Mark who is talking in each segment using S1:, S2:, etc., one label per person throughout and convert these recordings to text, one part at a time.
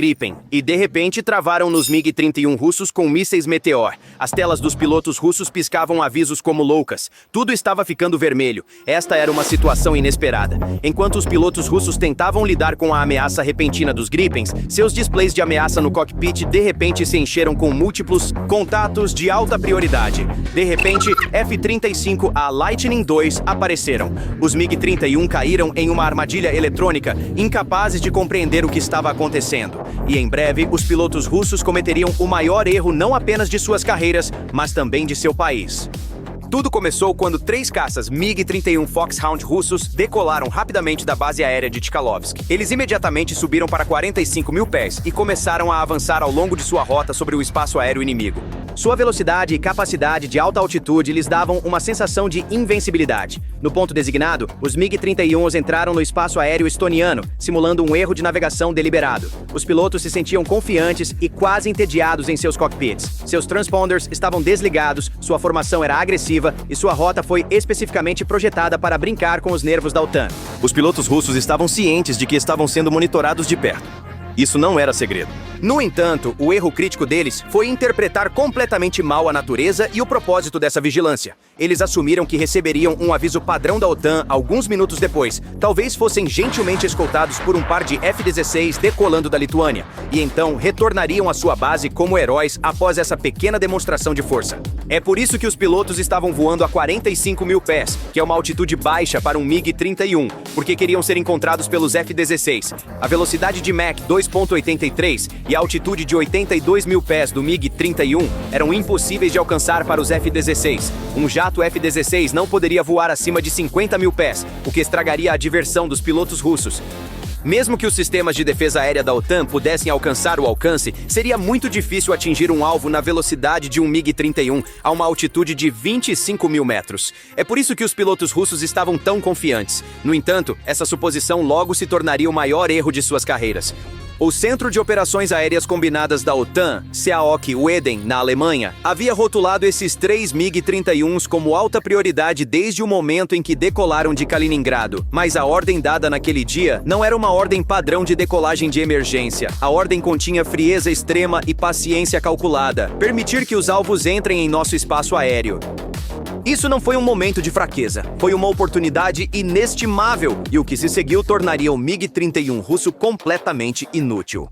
S1: Gripen, e de repente travaram nos MiG-31 russos com mísseis Meteor. As telas dos pilotos russos piscavam avisos como loucas. Tudo estava ficando vermelho. Esta era uma situação inesperada. Enquanto os pilotos russos tentavam lidar com a ameaça repentina dos Gripens, seus displays de ameaça no cockpit de repente se encheram com múltiplos contatos de alta prioridade. De repente, F-35A Lightning II apareceram. Os MiG-31 caíram em uma armadilha eletrônica, incapazes de compreender o que estava acontecendo. E em breve, os pilotos russos cometeriam o maior erro não apenas de suas carreiras, mas também de seu país. Tudo começou quando 3 caças MiG-31 Foxhound russos decolaram rapidamente da base aérea de Tchalovsk. Eles imediatamente subiram para 45 mil pés e começaram a avançar ao longo de sua rota sobre o espaço aéreo inimigo. Sua velocidade e capacidade de alta altitude lhes davam uma sensação de invencibilidade. No ponto designado, os MiG-31 entraram no espaço aéreo estoniano, simulando um erro de navegação deliberado. Os pilotos se sentiam confiantes e quase entediados em seus cockpits. Seus transponders estavam desligados, sua formação era agressiva e sua rota foi especificamente projetada para brincar com os nervos da OTAN. Os pilotos russos estavam cientes de que estavam sendo monitorados de perto. Isso não era segredo. No entanto, o erro crítico deles foi interpretar completamente mal a natureza e o propósito dessa vigilância. Eles assumiram que receberiam um aviso padrão da OTAN alguns minutos depois. Talvez fossem gentilmente escoltados por um par de F-16 decolando da Lituânia, e então retornariam à sua base como heróis após essa pequena demonstração de força. É por isso que os pilotos estavam voando a 45 mil pés, que é uma altitude baixa para um MiG-31, porque queriam ser encontrados pelos F-16. A velocidade de Mach 2.83 e a altitude de 82 mil pés do MiG-31 eram impossíveis de alcançar para os F-16. Um jato F-16 não poderia voar acima de 50 mil pés, o que estragaria a diversão dos pilotos russos. Mesmo que os sistemas de defesa aérea da OTAN pudessem alcançar o alcance, seria muito difícil atingir um alvo na velocidade de um MiG-31 a uma altitude de 25 mil metros. É por isso que os pilotos russos estavam tão confiantes. No entanto, essa suposição logo se tornaria o maior erro de suas carreiras. O Centro de Operações Aéreas Combinadas da OTAN, CAOC-Weeden, na Alemanha, havia rotulado esses 3 MiG-31s como alta prioridade desde o momento em que decolaram de Kaliningrado. Mas a ordem dada naquele dia não era uma ordem padrão de decolagem de emergência. A ordem continha frieza extrema e paciência calculada. Permitir que os alvos entrem em nosso espaço aéreo. Isso não foi um momento de fraqueza, foi uma oportunidade inestimável, e o que se seguiu tornaria o MiG-31 russo completamente inútil.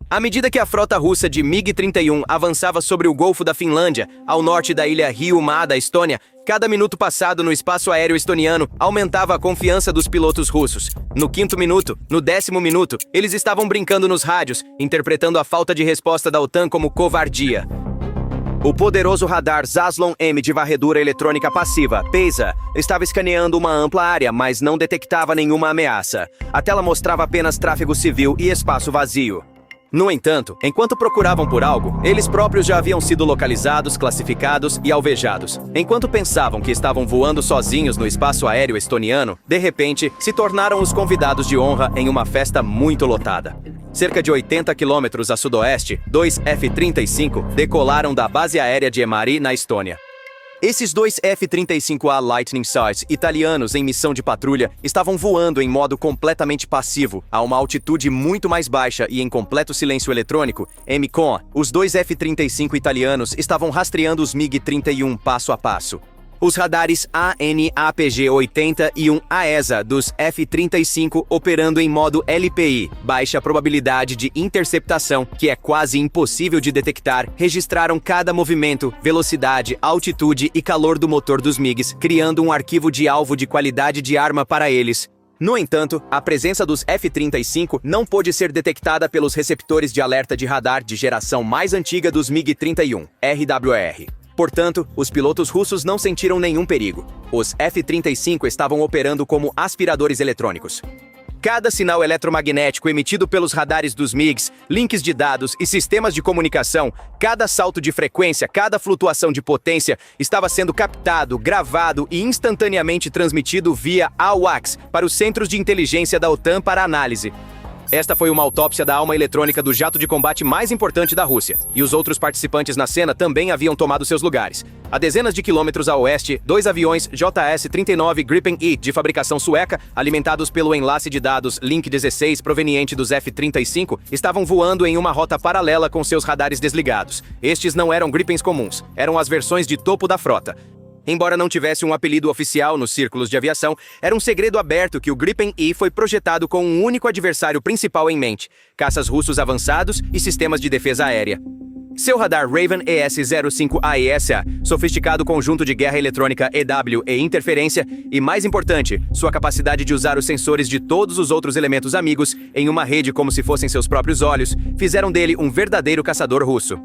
S1: À medida que a frota russa de MiG-31 avançava sobre o Golfo da Finlândia, ao norte da ilha Hiiumaa da Estônia, cada minuto passado no espaço aéreo estoniano aumentava a confiança dos pilotos russos. No 5º minuto, no 10º minuto, eles estavam brincando nos rádios, interpretando a falta de resposta da OTAN como covardia. O poderoso radar Zaslon-M de varredura eletrônica passiva, PESA, estava escaneando uma ampla área, mas não detectava nenhuma ameaça. A tela mostrava apenas tráfego civil e espaço vazio. No entanto, enquanto procuravam por algo, eles próprios já haviam sido localizados, classificados e alvejados. Enquanto pensavam que estavam voando sozinhos no espaço aéreo estoniano, de repente, se tornaram os convidados de honra em uma festa muito lotada. Cerca de 80 quilômetros a sudoeste, 2 F-35 decolaram da base aérea de Emari, na Estônia. Esses 2 F-35A Lightning II italianos em missão de patrulha estavam voando em modo completamente passivo, a uma altitude muito mais baixa e em completo silêncio eletrônico. MCON, os 2 F-35 italianos estavam rastreando os MiG-31 passo a passo. Os radares AN/APG-80 e um AESA dos F-35 operando em modo LPI, baixa probabilidade de interceptação, que é quase impossível de detectar, registraram cada movimento, velocidade, altitude e calor do motor dos MiGs, criando um arquivo de alvo de qualidade de arma para eles. No entanto, a presença dos F-35 não pôde ser detectada pelos receptores de alerta de radar de geração mais antiga dos MiG-31, RWR. Portanto, os pilotos russos não sentiram nenhum perigo. Os F-35 estavam operando como aspiradores eletrônicos. Cada sinal eletromagnético emitido pelos radares dos MiGs, links de dados e sistemas de comunicação, cada salto de frequência, cada flutuação de potência, estava sendo captado, gravado e instantaneamente transmitido via AWACS para os centros de inteligência da OTAN para análise. Esta foi uma autópsia da alma eletrônica do jato de combate mais importante da Rússia, e os outros participantes na cena também haviam tomado seus lugares. A dezenas de quilômetros a oeste, 2 aviões JS-39 Gripen E de fabricação sueca, alimentados pelo enlace de dados Link 16 proveniente dos F-35, estavam voando em uma rota paralela com seus radares desligados. Estes não eram Gripens comuns, eram as versões de topo da frota. Embora não tivesse um apelido oficial nos círculos de aviação, era um segredo aberto que o Gripen E foi projetado com um único adversário principal em mente: caças russos avançados e sistemas de defesa aérea. Seu radar Raven ES-05 AESA, sofisticado conjunto de guerra eletrônica EW e interferência, e mais importante, sua capacidade de usar os sensores de todos os outros elementos amigos em uma rede como se fossem seus próprios olhos, fizeram dele um verdadeiro caçador russo.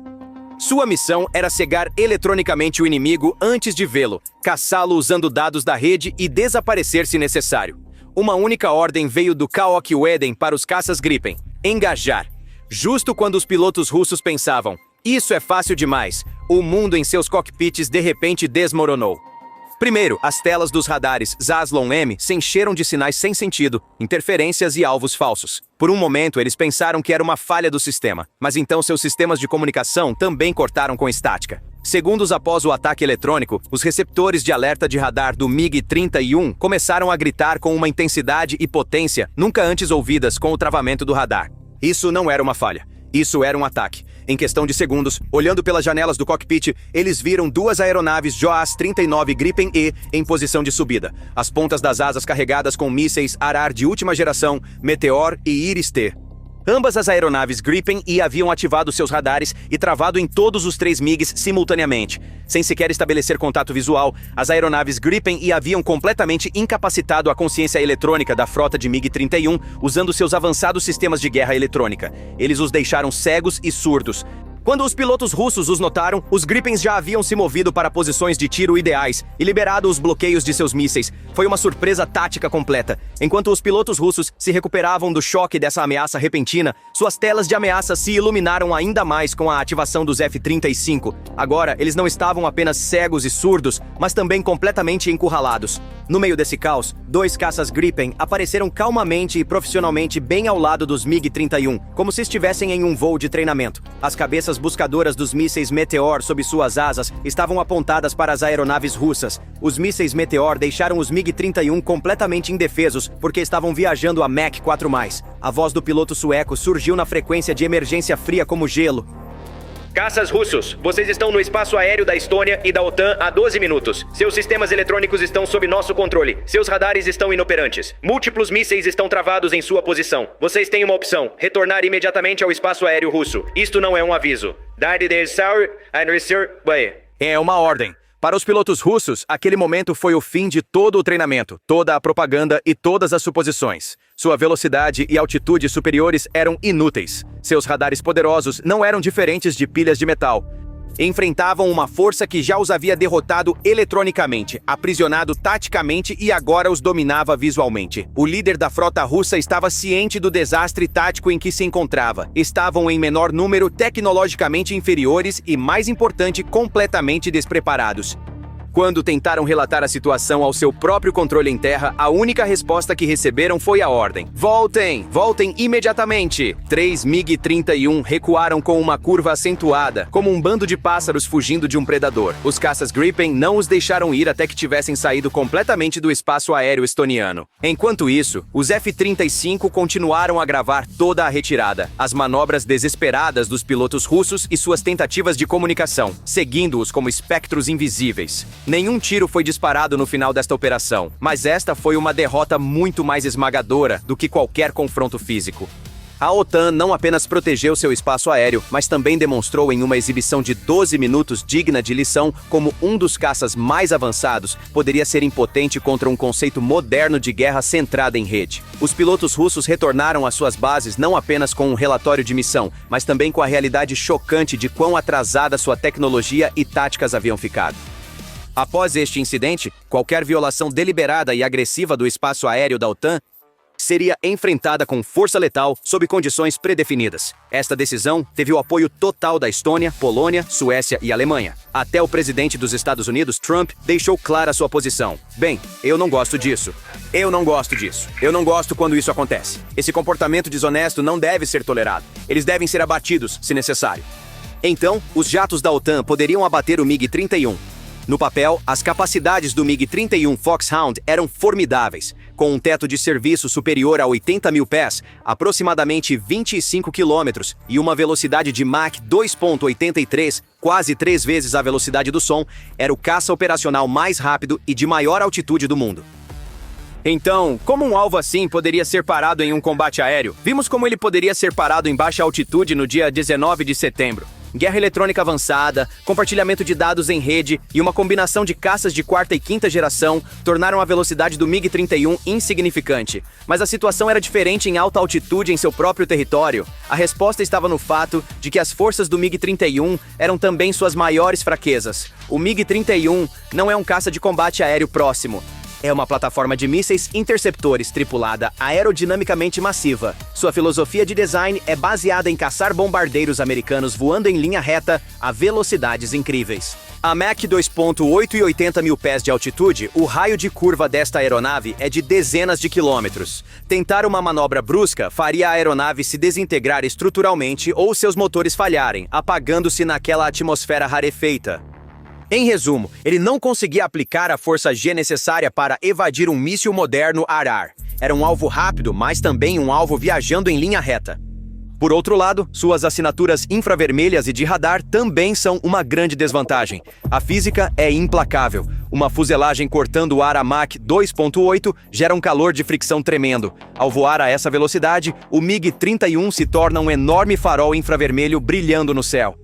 S1: Sua missão era cegar eletronicamente o inimigo antes de vê-lo, caçá-lo usando dados da rede e desaparecer se necessário. Uma única ordem veio do Kaok Weden para os caças Gripen: engajar. Justo quando os pilotos russos pensavam: isso é fácil demais, o mundo em seus cockpits de repente desmoronou. Primeiro, as telas dos radares Zaslon-M se encheram de sinais sem sentido, interferências e alvos falsos. Por um momento, eles pensaram que era uma falha do sistema, mas então seus sistemas de comunicação também cortaram com estática. Segundos após o ataque eletrônico, os receptores de alerta de radar do MiG-31 começaram a gritar com uma intensidade e potência nunca antes ouvidas com o travamento do radar. Isso não era uma falha. Isso era um ataque. Em questão de segundos, olhando pelas janelas do cockpit, eles viram 2 aeronaves JAS-39 Gripen E em posição de subida, as pontas das asas carregadas com mísseis Arar de última geração, Meteor e Iris-T. Ambas as aeronaves Gripen E haviam ativado seus radares e travado em todos os 3 MiGs simultaneamente. Sem sequer estabelecer contato visual, as aeronaves Gripen E haviam completamente incapacitado a consciência eletrônica da frota de MiG-31 usando seus avançados sistemas de guerra eletrônica. Eles os deixaram cegos e surdos. Quando os pilotos russos os notaram, os Gripens já haviam se movido para posições de tiro ideais e liberado os bloqueios de seus mísseis. Foi uma surpresa tática completa. Enquanto os pilotos russos se recuperavam do choque dessa ameaça repentina, suas telas de ameaça se iluminaram ainda mais com a ativação dos F-35. Agora, eles não estavam apenas cegos e surdos, mas também completamente encurralados. No meio desse caos, 2 caças Gripen apareceram calmamente e profissionalmente bem ao lado dos MiG-31, como se estivessem em um voo de treinamento. As cabeças buscadoras dos mísseis Meteor sob suas asas estavam apontadas para as aeronaves russas. Os mísseis Meteor deixaram os MiG-31 completamente indefesos porque estavam viajando a Mach 4+. A voz do piloto sueco surgiu na frequência de emergência fria como gelo.
S2: Caças russos, vocês estão no espaço aéreo da Estônia e da OTAN há 12 minutos. Seus sistemas eletrônicos estão sob nosso controle. Seus radares estão inoperantes. Múltiplos mísseis estão travados em sua posição. Vocês têm uma opção: retornar imediatamente ao espaço aéreo russo. Isto não é um aviso.
S1: É uma ordem. Para os pilotos russos, aquele momento foi o fim de todo o treinamento, toda a propaganda e todas as suposições. Sua velocidade e altitude superiores eram inúteis. Seus radares poderosos não eram diferentes de pilhas de metal. Enfrentavam uma força que já os havia derrotado eletronicamente, aprisionado taticamente e agora os dominava visualmente. O líder da frota russa estava ciente do desastre tático em que se encontrava. Estavam em menor número, tecnologicamente inferiores e, mais importante, completamente despreparados. Quando tentaram relatar a situação ao seu próprio controle em terra, a única resposta que receberam foi a ordem: voltem! Voltem imediatamente! 3 MiG-31 recuaram com uma curva acentuada, como um bando de pássaros fugindo de um predador. Os caças Gripen não os deixaram ir até que tivessem saído completamente do espaço aéreo estoniano. Enquanto isso, os F-35 continuaram a gravar toda a retirada, as manobras desesperadas dos pilotos russos e suas tentativas de comunicação, seguindo-os como espectros invisíveis. Nenhum tiro foi disparado no final desta operação, mas esta foi uma derrota muito mais esmagadora do que qualquer confronto físico. A OTAN não apenas protegeu seu espaço aéreo, mas também demonstrou em uma exibição de 12 minutos digna de lição como um dos caças mais avançados poderia ser impotente contra um conceito moderno de guerra centrada em rede. Os pilotos russos retornaram às suas bases não apenas com um relatório de missão, mas também com a realidade chocante de quão atrasada sua tecnologia e táticas haviam ficado. Após este incidente, qualquer violação deliberada e agressiva do espaço aéreo da OTAN seria enfrentada com força letal sob condições predefinidas. Esta decisão teve o apoio total da Estônia, Polônia, Suécia e Alemanha. Até o presidente dos Estados Unidos, Trump, deixou clara sua posição. Bem, eu não gosto disso. Eu não gosto disso. Eu não gosto quando isso acontece. Esse comportamento desonesto não deve ser tolerado. Eles devem ser abatidos, se necessário. Então, os jatos da OTAN poderiam abater o MiG-31. No papel, as capacidades do MiG-31 Foxhound eram formidáveis, com um teto de serviço superior a 80 mil pés, aproximadamente 25 quilômetros, e uma velocidade de Mach 2.83, quase 3 vezes a velocidade do som, era o caça operacional mais rápido e de maior altitude do mundo. Então, como um alvo assim poderia ser parado em um combate aéreo? Vimos como ele poderia ser parado em baixa altitude no dia 19 de setembro. Guerra eletrônica avançada, compartilhamento de dados em rede e uma combinação de caças de quarta e quinta geração tornaram a velocidade do MiG-31 insignificante. Mas a situação era diferente em alta altitude em seu próprio território. A resposta estava no fato de que as forças do MiG-31 eram também suas maiores fraquezas. O MiG-31 não é um caça de combate aéreo próximo. É uma plataforma de mísseis interceptores tripulada aerodinamicamente massiva. Sua filosofia de design é baseada em caçar bombardeiros americanos voando em linha reta a velocidades incríveis. A Mach 2.8 e 80 mil pés de altitude, o raio de curva desta aeronave é de dezenas de quilômetros. Tentar uma manobra brusca faria a aeronave se desintegrar estruturalmente ou seus motores falharem, apagando-se naquela atmosfera rarefeita. Em resumo, ele não conseguia aplicar a força G necessária para evadir um míssil moderno ar-ar. Era um alvo rápido, mas também um alvo viajando em linha reta. Por outro lado, suas assinaturas infravermelhas e de radar também são uma grande desvantagem. A física é implacável. Uma fuselagem cortando o ar a Mach 2.8 gera um calor de fricção tremendo. Ao voar a essa velocidade, o MiG-31 se torna um enorme farol infravermelho brilhando no céu.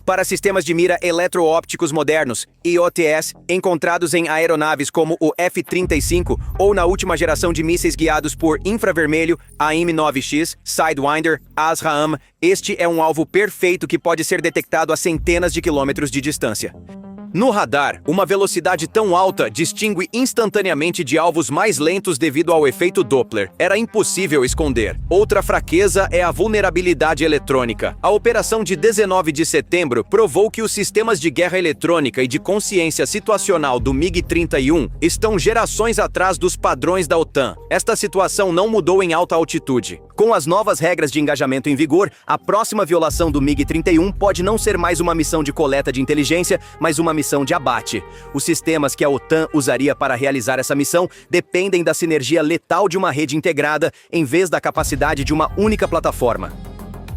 S1: Para sistemas de mira eletroópticos modernos, IOTS, encontrados em aeronaves como o F-35 ou na última geração de mísseis guiados por infravermelho, AIM-9X, Sidewinder, ASRAAM, este é um alvo perfeito que pode ser detectado a centenas de quilômetros de distância. No radar, uma velocidade tão alta distingue instantaneamente de alvos mais lentos devido ao efeito Doppler. Era impossível esconder. Outra fraqueza é a vulnerabilidade eletrônica. A operação de 19 de setembro provou que os sistemas de guerra eletrônica e de consciência situacional do MiG-31 estão gerações atrás dos padrões da OTAN. Esta situação não mudou em alta altitude. Com as novas regras de engajamento em vigor, a próxima violação do MiG-31 pode não ser mais uma missão de coleta de inteligência, mas uma missão de abate. Os sistemas que a OTAN usaria para realizar essa missão dependem da sinergia letal de uma rede integrada, em vez da capacidade de uma única plataforma.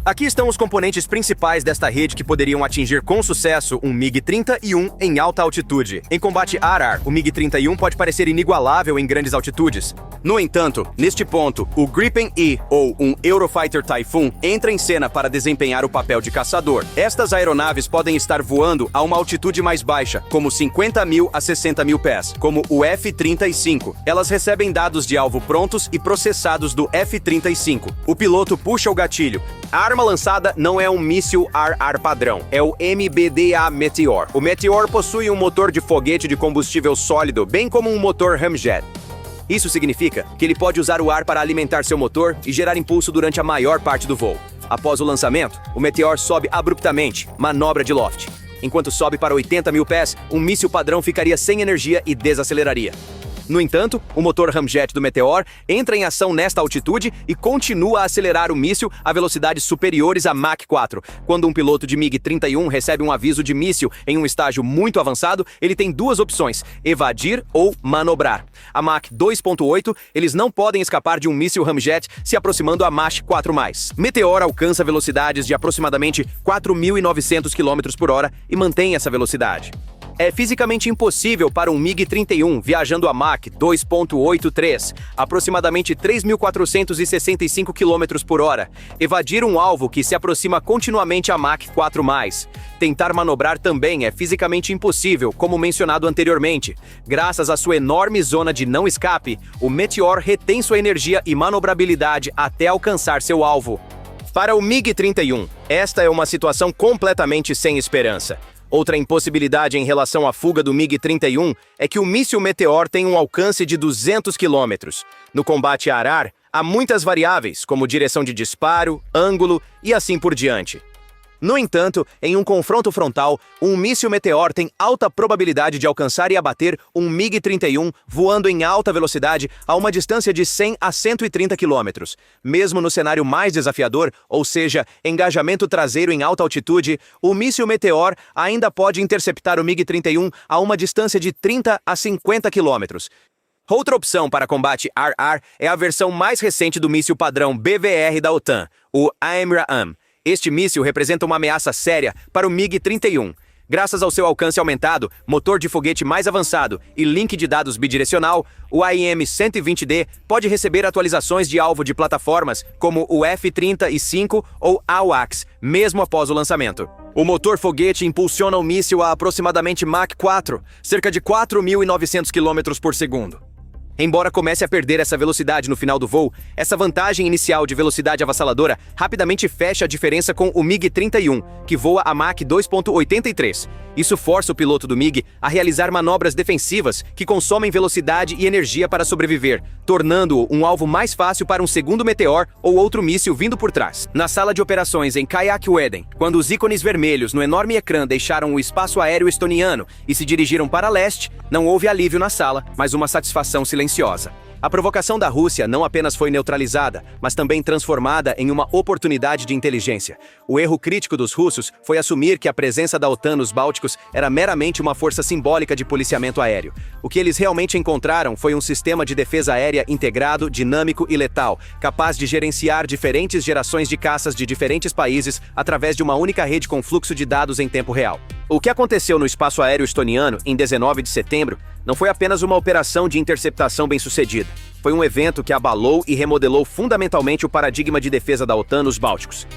S1: Aqui estão os componentes principais desta rede que poderiam atingir com sucesso um MiG-31 em alta altitude. Em combate ar-ar, o MiG-31 pode parecer inigualável em grandes altitudes. No entanto, neste ponto, o Gripen-E, ou um Eurofighter Typhoon, entra em cena para desempenhar o papel de caçador. Estas aeronaves podem estar voando a uma altitude mais baixa, como 50 mil a 60 mil pés, como o F-35. Elas recebem dados de alvo prontos e processados do F-35. O piloto puxa o gatilho. A arma lançada não é um míssil ar-ar padrão, é o MBDA Meteor. O Meteor possui um motor de foguete de combustível sólido, bem como um motor ramjet. Isso significa que ele pode usar o ar para alimentar seu motor e gerar impulso durante a maior parte do voo. Após o lançamento, o Meteor sobe abruptamente, manobra de loft. Enquanto sobe para 80 mil pés, um míssil padrão ficaria sem energia e desaceleraria. No entanto, o motor ramjet do Meteor entra em ação nesta altitude e continua a acelerar o míssil a velocidades superiores a Mach 4. Quando um piloto de MiG-31 recebe um aviso de míssil em um estágio muito avançado, ele tem duas opções: evadir ou manobrar. A Mach 2.8, eles não podem escapar de um míssil ramjet se aproximando a Mach 4+. Meteor alcança velocidades de aproximadamente 4.900 km por hora e mantém essa velocidade. É fisicamente impossível para um MiG-31 viajando a Mach 2.83, aproximadamente 3.465 km por hora, evadir um alvo que se aproxima continuamente a Mach 4+. Tentar manobrar também é fisicamente impossível, como mencionado anteriormente. Graças à sua enorme zona de não escape, o Meteor retém sua energia e manobrabilidade até alcançar seu alvo. Para o MiG-31, esta é uma situação completamente sem esperança. Outra impossibilidade em relação à fuga do MiG-31 é que o míssil Meteor tem um alcance de 200 km. No combate ar-ar, Há muitas variáveis, como direção de disparo, ângulo e assim por diante. No entanto, em um confronto frontal, um míssil Meteor tem alta probabilidade de alcançar e abater um MiG-31 voando em alta velocidade a uma distância de 100 a 130 km. Mesmo no cenário mais desafiador, ou seja, engajamento traseiro em alta altitude, o míssil Meteor ainda pode interceptar o MiG-31 a uma distância de 30 a 50 km. Outra opção para combate ar-ar é a versão mais recente do míssil padrão BVR da OTAN, o AMRAAM. Este míssil representa uma ameaça séria para o MiG-31. Graças ao seu alcance aumentado, motor de foguete mais avançado e link de dados bidirecional, o AIM-120D pode receber atualizações de alvo de plataformas como o F-35 ou AWACS, mesmo após o lançamento. O motor foguete impulsiona o míssil a aproximadamente Mach 4, cerca de 4.900 km por segundo. Embora comece a perder essa velocidade no final do voo, essa vantagem inicial de velocidade avassaladora rapidamente fecha a diferença com o MiG-31, que voa a Mach 2.83. Isso força o piloto do MiG a realizar manobras defensivas que consomem velocidade e energia para sobreviver, tornando-o um alvo mais fácil para um segundo Meteor ou outro míssil vindo por trás. Na sala de operações em Kayak-Weden, quando os ícones vermelhos no enorme ecrã deixaram o espaço aéreo estoniano e se dirigiram para leste, não houve alívio na sala, mas uma satisfação silenciosa. A provocação da Rússia não apenas foi neutralizada, mas também transformada em uma oportunidade de inteligência. O erro crítico dos russos foi assumir que a presença da OTAN nos Bálticos era meramente uma força simbólica de policiamento aéreo. O que eles realmente encontraram foi um sistema de defesa aérea integrado, dinâmico e letal, capaz de gerenciar diferentes gerações de caças de diferentes países através de uma única rede com fluxo de dados em tempo real. O que aconteceu no espaço aéreo estoniano em 19 de setembro não foi apenas uma operação de interceptação bem-sucedida. Foi um evento que abalou e remodelou fundamentalmente o paradigma de defesa da OTAN nos Bálticos.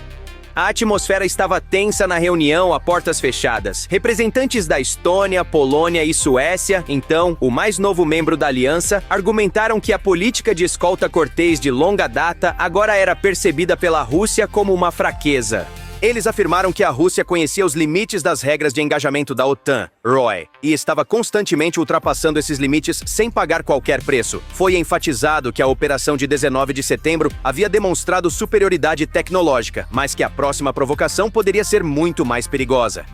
S1: A atmosfera estava tensa na reunião a portas fechadas. Representantes da Estônia, Polônia e Suécia, então, o mais novo membro da aliança, argumentaram que a política de escolta cortês de longa data agora era percebida pela Rússia como uma fraqueza. Eles afirmaram que a Rússia conhecia os limites das regras de engajamento da OTAN, ROE, e estava constantemente ultrapassando esses limites sem pagar qualquer preço. Foi enfatizado que a operação de 19 de setembro havia demonstrado superioridade tecnológica, mas que a próxima provocação poderia ser muito mais perigosa.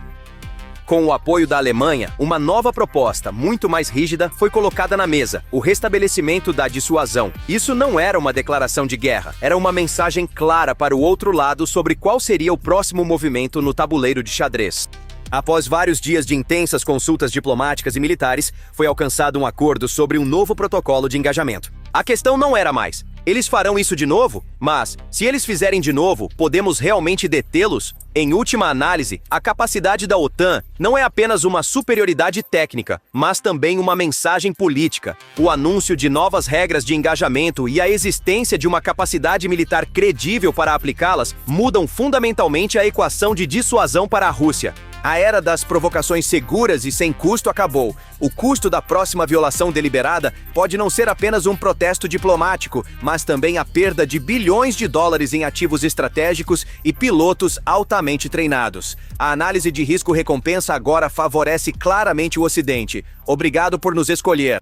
S1: Com o apoio da Alemanha, uma nova proposta, muito mais rígida, foi colocada na mesa: o restabelecimento da dissuasão. Isso não era uma declaração de guerra, era uma mensagem clara para o outro lado sobre qual seria o próximo movimento no tabuleiro de xadrez. Após vários dias de intensas consultas diplomáticas e militares, foi alcançado um acordo sobre um novo protocolo de engajamento. A questão não era mais: eles farão isso de novo? Mas, se eles fizerem de novo, podemos realmente detê-los? Em última análise, a capacidade da OTAN não é apenas uma superioridade técnica, mas também uma mensagem política. O anúncio de novas regras de engajamento e a existência de uma capacidade militar credível para aplicá-las mudam fundamentalmente a equação de dissuasão para a Rússia. A era das provocações seguras e sem custo acabou. O custo da próxima violação deliberada pode não ser apenas um protesto diplomático, mas também a perda de bilhões de dólares em ativos estratégicos e pilotos altamente treinados. A análise de risco-recompensa agora favorece claramente o Ocidente. Obrigado por nos escolher.